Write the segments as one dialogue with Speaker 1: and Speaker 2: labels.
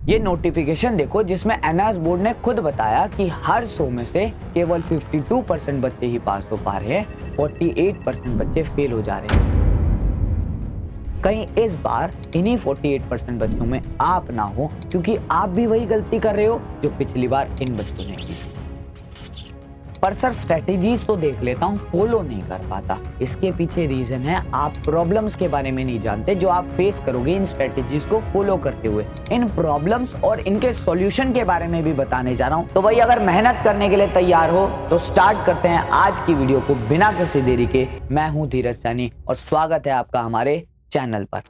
Speaker 1: ये नोटिफिकेशन देखो जिसमें एनआईएस बोर्ड ने खुद बताया कि हर 100 में से केवल 52% बच्चे ही पास हो पा रहे हैं, 48% बच्चे फेल हो जा रहे हैं। कहीं इस बार इन्हीं 48% बच्चों में आप ना हो, क्योंकि आप भी वही गलती कर रहे हो जो पिछली बार इन बच्चों ने की। पर सर स्ट्रेटेजीज तो देख लेता हूँ, फॉलो नहीं कर पाता। इसके पीछे रीजन है आप प्रॉब्लम्स के बारे में नहीं जानते जो आप फेस करोगे इन स्ट्रेटेजीज को फॉलो करते हुए। इन प्रॉब्लम्स और इनके सॉल्यूशन के बारे में भी बताने जा रहा हूँ। तो भाई अगर मेहनत करने के लिए तैयार हो तो स्टार्ट करते हैं आज की वीडियो को बिना किसी देरी के। मैं हूँ धीरज सैनी और स्वागत है आपका हमारे चैनल पर।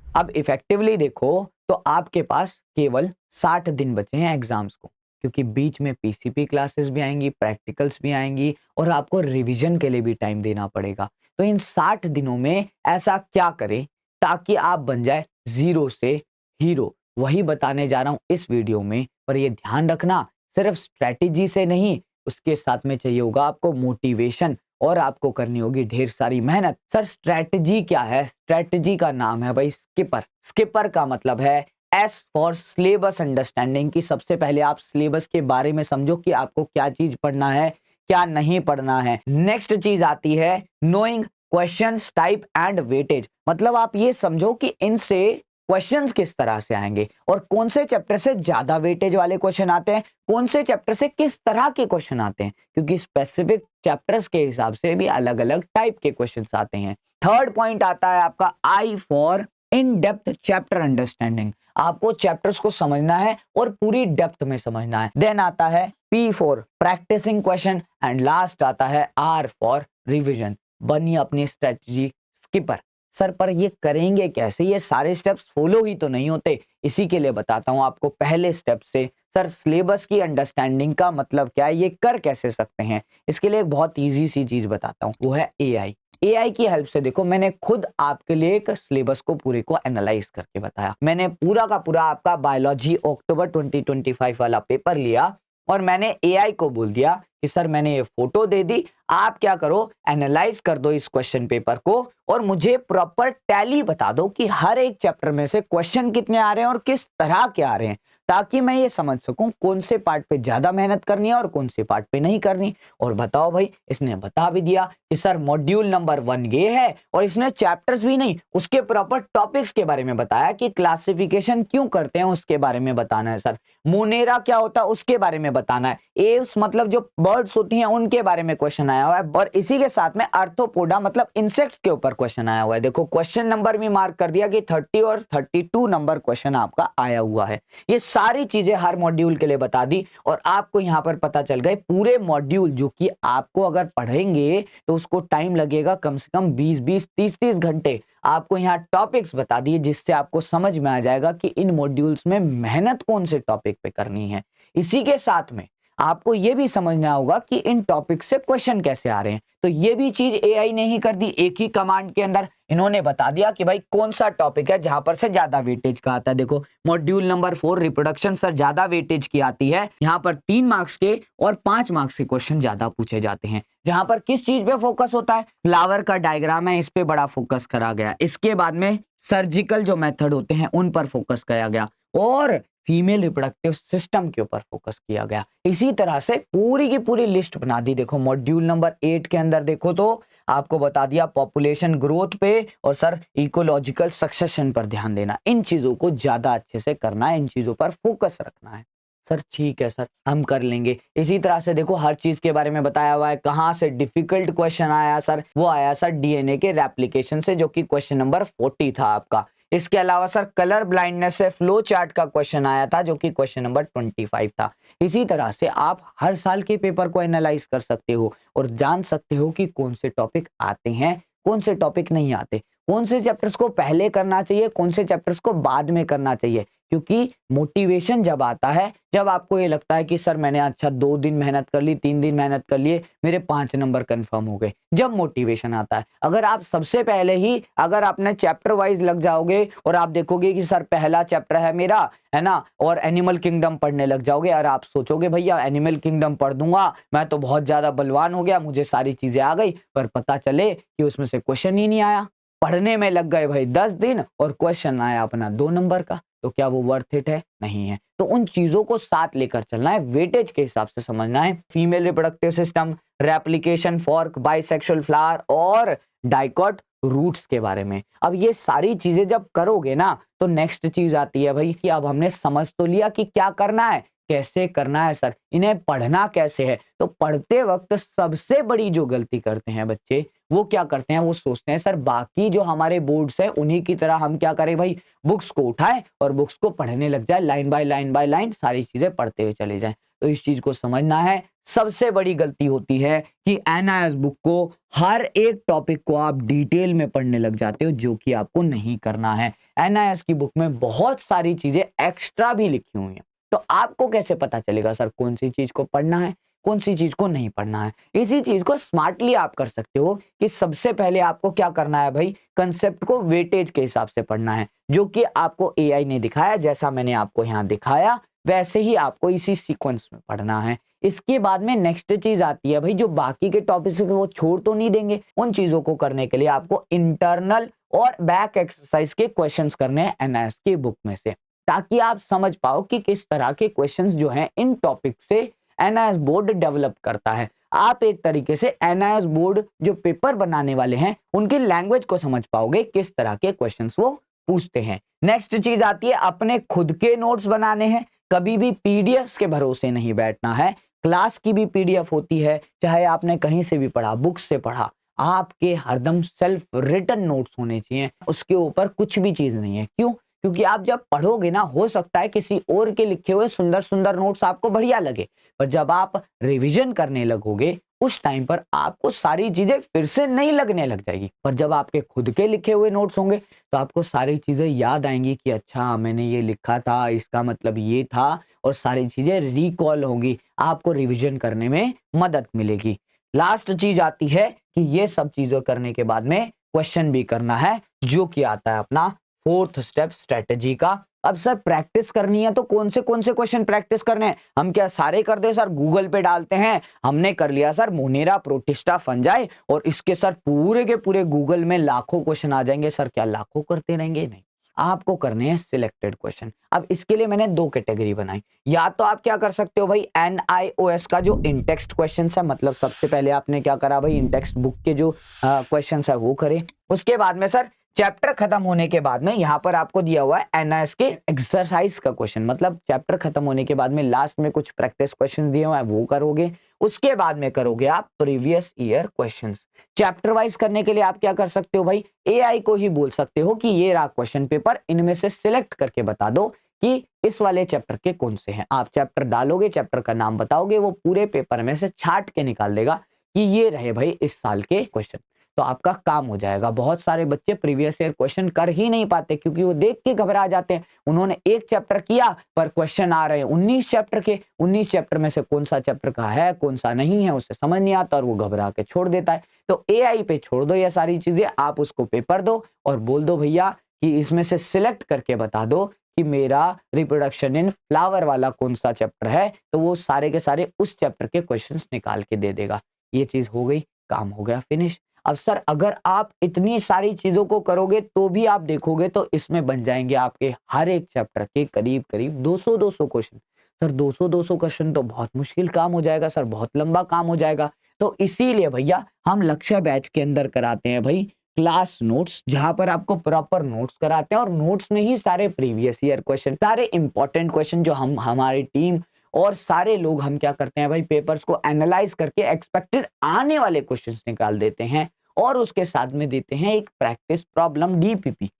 Speaker 1: अब इफेक्टिवली देखो तो आपके पास केवल 60 दिन बचे हैं एग्जाम्स को, क्योंकि बीच में पीसीपी क्लासेस भी आएंगी, प्रैक्टिकल्स भी आएंगी और आपको रिवीजन के लिए भी टाइम देना पड़ेगा। तो इन 60 दिनों में ऐसा क्या करें ताकि आप बन जाए जीरो से हीरो, वही बताने जा रहा हूं इस वीडियो में। पर ये ध्यान रखना, सिर्फ स्ट्रेटेजी से नहीं, उसके साथ में चाहिए होगा आपको मोटिवेशन और आपको करनी होगी ढेर सारी मेहनत। सर स्ट्रेटजी क्या है? स्ट्रेटजी का नाम है भाई स्किपर। स्किपर का मतलब है एस फॉर सिलेबस अंडरस्टैंडिंग, की सबसे पहले आप सिलेबस के बारे में समझो कि आपको क्या चीज पढ़ना है, क्या नहीं पढ़ना है। नेक्स्ट चीज आती है knowing questions type and weightage, मतलब आप ये समझो कि इनसे क्वेश्चंस किस तरह से आएंगे और कौन से चैप्टर से ज्यादा वेटेज वाले क्वेश्चन आते हैं, कौन से चैप्टर से किस तरह के क्वेश्चन आते हैं, क्योंकि स्पेसिफिक चैप्टर्स के हिसाब से भी अलग अलग टाइप के क्वेश्चंस आते हैं। थर्ड पॉइंट आता है आपका eye for in depth chapter understanding, आपको चैप्टर्स को समझना है और पूरी डेप्थ में समझना है। देन आता है P for practicing question and last आता है आर फॉर रिविजन। बनिए अपनी स्ट्रेटजी स्किपर। सर पर ये करेंगे कैसे? ये सारे स्टेप्स फॉलो ही तो नहीं होते। इसी के लिए बताता हूं आपको पहले स्टेप से। सर सिलेबस की अंडरस्टैंडिंग का मतलब क्या है, ये कर कैसे सकते हैं? इसके लिए एक बहुत इजी सी चीज बताता हूं, वो है एआई। एआई की हेल्प से देखो, मैंने खुद आपके लिए एक सिलेबस को पूरे को एनालाइज करके बताया। मैंने पूरा का पूरा आपका बायोलॉजी अक्टूबर 2025 वाला पेपर लिया और मैंने एआई को बोल दिया कि सर मैंने ये फोटो दे दी, आप क्या करो एनालाइज कर दो इस क्वेश्चन पेपर को और मुझे प्रॉपर टैली बता दो कि हर एक चैप्टर में से क्वेश्चन कितने आ रहे हैं और किस तरह के आ रहे हैं, ताकि मैं ये समझ सकूं कौन से पार्ट पे ज्यादा मेहनत करनी है और कौन से पार्ट पे नहीं करनी। और बताओ भाई, इसने बता भी दिया कि सर मॉड्यूल नंबर 1 ये है और इसने चैप्टर्स भी नहीं, उसके प्रॉपर टॉपिक्स के बारे में बताया कि क्लासिफिकेशन क्यों करते हैं उसके बारे में बताना है सर, मोनेरा क्या होता है उसके बारे में बताना है, एव्स मतलब जो बर्ड्स होती हैं उनके बारे में क्वेश्चन आया हुआ है, और इसी के साथ में आर्थ्रोपोडा मतलब इंसेक्ट्स के ऊपर क्वेश्चन आया हुआ है। देखो क्वेश्चन नंबर भी मार्क कर दिया कि 30 और 32 नंबर क्वेश्चन आपका आया हुआ है। ये सारी चीजें हर मॉड्यूल के लिए बता दी और आपको यहां पर पता चल गए पूरे मॉड्यूल, जो कि आपको अगर पढ़ेंगे तो उसको टाइम लगेगा कम से कम 20-20 30-30 घंटे। आपको यहाँ टॉपिक्स बता दिए जिससे आपको समझ में आ जाएगा कि इन मॉड्यूल्स में मेहनत कौन से टॉपिक पे करनी है। इसी के साथ में आपको यह भी समझना होगा कि इन टॉपिक से क्वेश्चन कैसे आ रहे हैं, तो ये भी चीज एआई ने ही कर दी। एक ही कमांड के अंदर इन्होंने बता दिया कि भाई कौन सा टॉपिक है जहां पर से ज्यादा वेटेज का आता है। देखो मॉड्यूल नंबर 4 रिप्रोडक्शन सर ज्यादा वेटेज की आती है, यहाँ पर 3 मार्क्स के और 5 मार्क्स के क्वेश्चन ज्यादा पूछे जाते हैं। जहां पर किस चीज पे फोकस होता है, फ्लावर का डायग्राम है इस पे बड़ा फोकस करा गया, इसके बाद में सर्जिकल जो मेथड होते हैं उन पर फोकस किया गया और फीमेल रिप्रोडक्टिव सिस्टम के ऊपर फोकस किया गया। इसी तरह से पूरी की पूरी लिस्ट बना दी। देखो मॉड्यूल नंबर 8 के अंदर देखो तो आपको बता दिया पॉपुलेशन ग्रोथ पे और सर इकोलॉजिकल सक्सेशन पर ध्यान देना, इन चीजों को ज्यादा अच्छे से करना है, इन चीजों पर फोकस रखना है। सर ठीक है सर, हम कर लेंगे। इसी तरह से देखो हर चीज के बारे में बताया हुआ है। कहां से डिफिकल्ट क्वेश्चन आया सर, वो आया सर डीएनए के रेप्लिकेशन से, जो कि क्वेश्चन नंबर 40 था आपका। इसके अलावा सर कलर ब्लाइंडनेस से फ्लो चार्ट का क्वेश्चन आया था, जो कि क्वेश्चन नंबर 25 था। इसी तरह से आप हर साल के पेपर को एनालाइज कर सकते हो और जान सकते हो कि कौन से टॉपिक आते हैं, कौन से टॉपिक नहीं आते, कौन से चैप्टर्स को पहले करना चाहिए, कौन से चैप्टर्स को बाद में करना चाहिए। क्योंकि मोटिवेशन जब आता है, जब आपको ये लगता है कि सर मैंने अच्छा 2 दिन मेहनत कर ली, 3 दिन मेहनत कर लिए, मेरे 5 नंबर कंफर्म हो गए, जब मोटिवेशन आता है। अगर आप सबसे पहले ही अगर आपने चैप्टर वाइज लग जाओगे और आप देखोगे कि सर पहला चैप्टर है मेरा, है ना, और एनिमल किंगडम पढ़ने लग जाओगे और आप सोचोगे भैया एनिमल किंगडम पढ़ दूंगा, मैं तो बहुत ज्यादा बलवान हो गया, मुझे सारी चीजें आ गई, पर पता चले कि उसमें से क्वेश्चन ही नहीं आया। पढ़ने में लग गए भाई 10 दिन और क्वेश्चन आया अपना 2 नंबर का। तो क्या वो वर्थ इट है? नहीं है। तो उन चीजों को साथ लेकर चलना है, वेटेज के हिसाब से समझना है। Female reproductive system, replication fork, bisexual flower और डाइकॉट रूट्स के बारे में। अब ये सारी चीजें जब करोगे ना, तो नेक्स्ट चीज आती है भाई कि अब हमने समझ तो लिया कि क्या करना है, कैसे करना है सर, इन्हें पढ़ना कैसे है। तो पढ़ते वक्त सबसे बड़ी जो गलती करते हैं बच्चे, वो क्या करते हैं, वो सोचते हैं सर बाकी जो हमारे बोर्ड्स है उन्हीं की तरह हम क्या करें भाई, बुक्स को उठाएं और बुक्स को पढ़ने लग जाए, लाइन बाय लाइन सारी चीजें पढ़ते हुए चले जाएं। तो इस चीज को समझना है। सबसे बड़ी गलती होती है कि एनआईएस बुक को हर एक टॉपिक को आप डिटेल में पढ़ने लग जाते हो, जो कि आपको नहीं करना है। एनआईएस की बुक में बहुत सारी चीजें एक्स्ट्रा भी लिखी हुई हैं, तो आपको कैसे पता चलेगा सर कौन सी चीज को पढ़ना है, कौन सी चीज को नहीं पढ़ना है। इसी चीज को स्मार्टली आप कर सकते हो कि सबसे पहले आपको क्या करना है भाई, कंसेप्ट को वेटेज के हिसाब से पढ़ना है, जो कि आपको एआई ने दिखाया, जैसा मैंने आपको यहाँ दिखाया वैसे ही आपको इसी सीक्वेंस में पढ़ना है। इसके बाद में नेक्स्ट चीज आती है भाई, जो बाकी के टॉपिक्स वो छोड़ तो नहीं देंगे, उन चीजों को करने के लिए आपको इंटरनल और बैक एक्सरसाइज के क्वेश्चंस करने हैं एनआईएस की बुक में से, ताकि आप समझ पाओ कि किस तरह के क्वेश्चंस जो हैं इन टॉपिक से एनआईएस बोर्ड डेवलप करता है। आप एक तरीके से एनआईएस बोर्ड जो पेपर बनाने वाले हैं उनकी लैंग्वेज को समझ पाओगे, किस तरह के क्वेश्चंस वो पूछते हैं। नेक्स्ट चीज आती है अपने खुद के नोट्स बनाने हैं। कभी भी पीडीएफ्स के भरोसे नहीं बैठना है। क्लास की भी पीडीएफ होती है, चाहे आपने कहीं से भी पढ़ा, बुक्स से पढ़ा, आपके हरदम सेल्फ रिटन नोट्स होने चाहिए, उसके ऊपर कुछ भी चीज नहीं है। क्यों? क्योंकि आप जब पढ़ोगे ना, हो सकता है किसी और के लिखे हुए सुंदर सुंदर नोट्स आपको बढ़िया लगे, पर जब आप रिवीजन करने लगोगे उस टाइम पर आपको सारी चीजें फिर से नहीं लगने लग जाएगी। पर जब आपके खुद के लिखे हुए नोट्स होंगे तो आपको सारी चीजें याद आएंगी कि अच्छा मैंने ये लिखा था, इसका मतलब ये था, और सारी चीजें रिकॉल होंगी, आपको रिवीजन करने में मदद मिलेगी। लास्ट चीज आती है कि ये सब चीजें करने के बाद में क्वेश्चन भी करना है, जो कि आता है अपना फोर्थ स्टेप स्ट्रेटेजी का। अब सर प्रैक्टिस करनी है तो कौन से क्वेश्चन प्रैक्टिस करने हैं? हम क्या सारे कर दे सर, गूगल पे डालते हैं? हमने कर लिया सर मोनेरा, प्रोटिस्टा, फंजाई, और इसके सर पूरे के पूरे गूगल में लाखों क्वेश्चन आ जाएंगे। सर क्या लाखों करते रहेंगे? नहीं, आपको करने हैं सिलेक्टेड क्वेश्चन। अब इसके लिए मैंने दो कैटेगरी बनाई। या तो आप क्या कर सकते हो भाई, एनआईओएस का जो इंटेक्स्ट क्वेश्चन है, मतलब सबसे पहले आपने क्या करा भाई, इंटेक्स्ट बुक के जो क्वेश्चन है वो करे। उसके बाद में सर चैप्टर खत्म होने के बाद में यहाँ पर आपको दिया हुआ है एनआईएस के एक्सरसाइज का क्वेश्चन, मतलब चैप्टर खत्म होने के बाद में लास्ट में कुछ प्रैक्टिस क्वेश्चंस दिए हुए हैं वो करोगे। उसके बाद में करोगे आप previous year questions. Chapter wise करने के लिए आप क्या कर सकते हो भाई, एआई को ही बोल सकते हो कि ये रहा क्वेश्चन पेपर, इनमें से सिलेक्ट करके बता दो कि इस वाले चैप्टर के कौन से हैं। आप चैप्टर डालोगे, चैप्टर का नाम बताओगे, वो पूरे पेपर में से छांट के निकाल देगा कि ये रहे भाई इस साल के क्वेश्चन। तो आपका काम हो जाएगा। बहुत सारे बच्चे प्रीवियस ईयर क्वेश्चन कर ही नहीं पाते, क्योंकि वो देख के घबरा जाते हैं। उन्होंने एक चैप्टर किया पर क्वेश्चन आ रहे हैं 19 चैप्टर के, 19 चैप्टर में से कौन सा चैप्टर का है कौन सा नहीं है उसे समझ नहीं आता और वो घबरा के छोड़ देता है। तो एआई पे छोड़ दो ये सारी चीजें, आप उसको पेपर दो और बोल दो भैया कि इसमें से सिलेक्ट करके बता दो कि मेरा रिप्रोडक्शन इन फ्लावर वाला कौन सा चैप्टर है, तो वो सारे के सारे उस चैप्टर के क्वेश्चंस निकाल के दे देगा। ये चीज हो गई, काम हो गया, फिनिश। अब सर अगर आप इतनी सारी चीजों को करोगे तो भी आप देखोगे तो इसमें बन जाएंगे आपके हर एक चैप्टर के करीब करीब 200 क्वेश्चन। सर 200 क्वेश्चन तो बहुत मुश्किल काम हो जाएगा सर, बहुत लंबा काम हो जाएगा। तो इसीलिए भैया हम लक्ष्य बैच के अंदर कराते हैं भाई क्लास नोट्स, जहां पर आपको प्रॉपर नोट्स कराते हैं, और नोट्स में ही सारे प्रीवियस ईयर क्वेश्चन, सारे इंपॉर्टेंट क्वेश्चन जो हम हमारी टीम और सारे लोग हम क्या करते हैं भाई, पेपर्स को एनालाइज करके एक्सपेक्टेड आने वाले क्वेश्चंस निकाल देते हैं, और उसके साथ में देते हैं एक practice problem, DPP,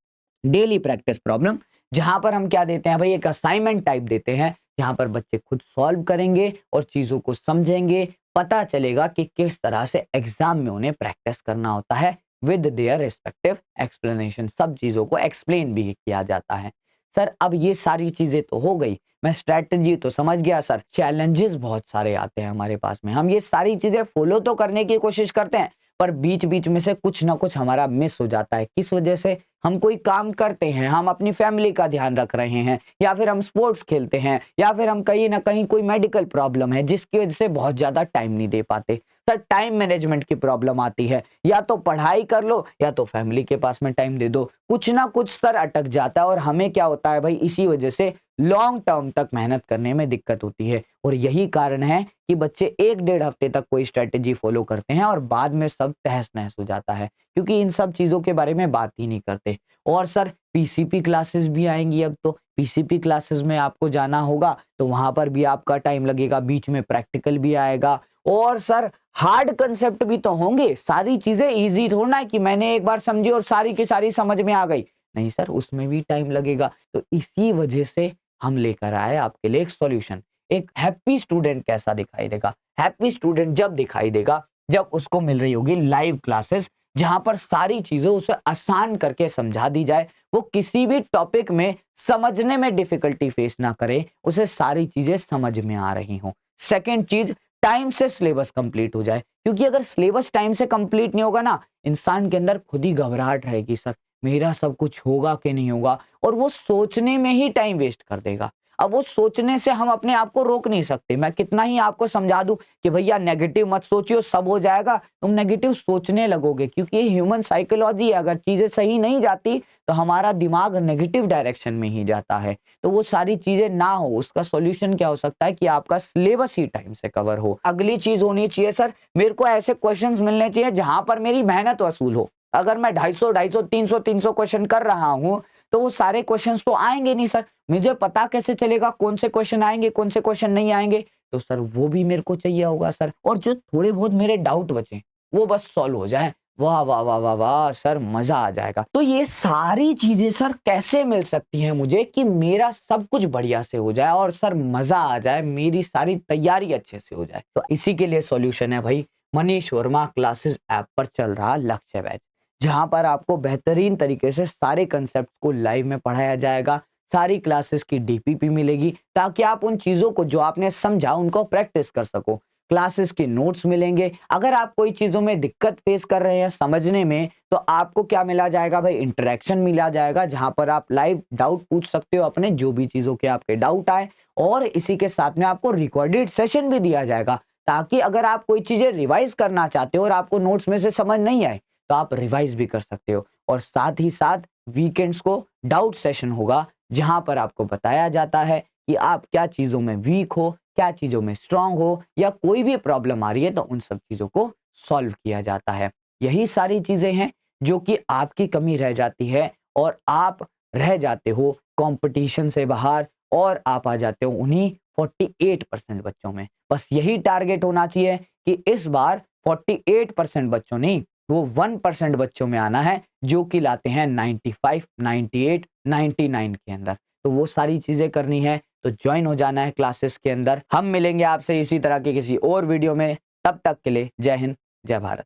Speaker 1: daily practice problem, जहां पर हम क्या देते हैं भाई, एक असाइनमेंट टाइप देते हैं, जहां पर बच्चे खुद सॉल्व करेंगे और चीजों को समझेंगे। पता चलेगा कि किस तरह से एग्जाम में उन्हें प्रैक्टिस करना होता है विद देयर रिस्पेक्टिव एक्सप्लेनेशन। सब चीजों को एक्सप्लेन भी किया जाता है। सर अब ये सारी चीजें तो हो गई, मैं स्ट्रेटजी तो समझ गया सर, चैलेंजेस बहुत सारे आते हैं हमारे पास में, हम ये सारी चीजें फॉलो तो करने की कोशिश करते हैं, पर बीच बीच में से कुछ ना कुछ हमारा मिस हो जाता है। किस वजह से? हम कोई काम करते हैं, हम अपनी फैमिली का ध्यान रख रहे हैं, या फिर हम स्पोर्ट्स खेलते हैं, या फिर हम कहीं ना कहीं कोई मेडिकल प्रॉब्लम है जिसकी वजह से बहुत ज्यादा टाइम नहीं दे पाते। सर टाइम मैनेजमेंट की प्रॉब्लम आती है, या तो पढ़ाई कर लो या तो फैमिली के पास में टाइम दे दो, कुछ ना कुछ सर अटक जाता है और हमें क्या होता है भाई, इसी वजह से लॉन्ग टर्म तक मेहनत करने में दिक्कत होती है। और यही कारण है कि बच्चे 1 डेढ़ हफ्ते तक कोई स्ट्रेटेजी फॉलो करते हैं और बाद में सब तहस नहस हो जाता है, क्योंकि इन सब चीजों के बारे में बात ही नहीं करते। और सर पीसीपी क्लासेस भी आएंगी अब, तो पीसीपी क्लासेस में आपको जाना होगा तो वहां पर भी आपका टाइम लगेगा, बीच में प्रैक्टिकल भी आएगा, और सर हार्ड कंसेप्ट भी तो होंगे। सारी चीजें इजी थोड़ा है कि मैंने एक बार समझी और सारी की सारी समझ में आ गई, नहीं सर, उसमें भी टाइम लगेगा। तो इसी वजह से हम लेकर आए आपके लिए एक सॉल्यूशन। एक हैप्पी स्टूडेंट कैसा दिखाई देगा? हैप्पी स्टूडेंट जब दिखाई देगा जब उसको मिल रही होगी लाइव क्लासेस, जहां पर सारी चीजें उसे आसान करके समझा दी जाए, वो किसी भी टॉपिक में समझने में डिफिकल्टी फेस ना करे, उसे सारी चीजें समझ में आ रही हों। सेकेंड चीज, टाइम से सिलेबस कंप्लीट हो जाए, क्योंकि अगर सिलेबस टाइम से कंप्लीट नहीं होगा ना, इंसान के अंदर खुद ही घबराहट रहेगी, सर मेरा सब कुछ होगा कि नहीं होगा, और वो सोचने में ही टाइम वेस्ट कर देगा। अब वो सोचने से हम अपने आप को रोक नहीं सकते। मैं कितना ही आपको समझा दूं कि भैया नेगेटिव मत सोचियो, सब हो जाएगा, तुम नेगेटिव सोचने लगोगे, क्योंकि ये ह्यूमन साइकोलॉजी है। अगर चीजें सही नहीं जाती तो हमारा दिमाग नेगेटिव डायरेक्शन में ही जाता है। तो वो सारी चीजें ना हो, उसका सॉल्यूशन क्या हो सकता है कि आपका सिलेबस ही टाइम से कवर हो। अगली चीज होनी चाहिए सर, मेरे को ऐसे क्वेश्चंस मिलने चाहिए जहां पर मेरी मेहनत वसूल हो। अगर मैं 250 300 क्वेश्चन कर रहा हूं तो वो सारे क्वेश्चंस तो आएंगे नहीं सर, मुझे पता कैसे चलेगा कौन से क्वेश्चन आएंगे कौन से क्वेश्चन नहीं आएंगे? तो सर वो भी मेरे को चाहिए होगा सर, और जो थोड़े बहुत मेरे डाउट बचे वो बस सॉल्व हो जाए, वाह वाह वाह वाह वाह सर, मजा आ जाएगा। तो ये सारी चीजें सर कैसे मिल सकती हैं मुझे कि मेरा सब कुछ बढ़िया से हो जाए और सर मजा आ जाए, मेरी सारी तैयारी अच्छे से हो जाए? तो इसी के लिए सॉल्यूशन है भाई, मनीष वर्मा क्लासेस ऐप पर चल रहा लक्ष्य बैच, जहां पर आपको बेहतरीन तरीके से सारे कंसेप्ट को लाइव में पढ़ाया जाएगा। सारी क्लासेस की डीपीपी मिलेगी ताकि आप उन चीजों को जो आपने समझा उनको प्रैक्टिस कर सको। क्लासेस के नोट्स मिलेंगे। अगर आप कोई चीजों में दिक्कत फेस कर रहे हैं समझने में, तो आपको क्या मिला जाएगा भाई, इंटरेक्शन मिला जाएगा, जहां पर आप लाइव डाउट पूछ सकते हो अपने, जो भी चीजों के आपके डाउट आए। और इसी के साथ में आपको रिकॉर्डेड सेशन भी दिया जाएगा, ताकि अगर आप कोई चीजें रिवाइज करना चाहते हो और आपको नोट्स में से समझ नहीं आए तो आप रिवाइज भी कर सकते हो। और साथ ही साथ वीकेंड्स को डाउट सेशन होगा, जहां पर आपको बताया जाता है कि आप क्या चीजों में वीक हो, क्या चीजों में स्ट्रांग हो, या कोई भी प्रॉब्लम आ रही है तो उन सब चीजों को सॉल्व किया जाता है। यही सारी चीजें हैं जो कि आपकी कमी रह जाती है और आप रह जाते हो कंपटीशन से बाहर, और आप आ जाते हो उन्हीं 48% बच्चों में। बस यही टारगेट होना चाहिए कि इस बार 48% बच्चों नहीं, वो 1% बच्चों में आना है जो कि लाते हैं 95, 98, 99 के अंदर। तो वो सारी चीजें करनी है तो ज्वाइन हो जाना है क्लासेस के अंदर। हम मिलेंगे आपसे इसी तरह के किसी और वीडियो में, तब तक के लिए जय हिंद, जय भारत।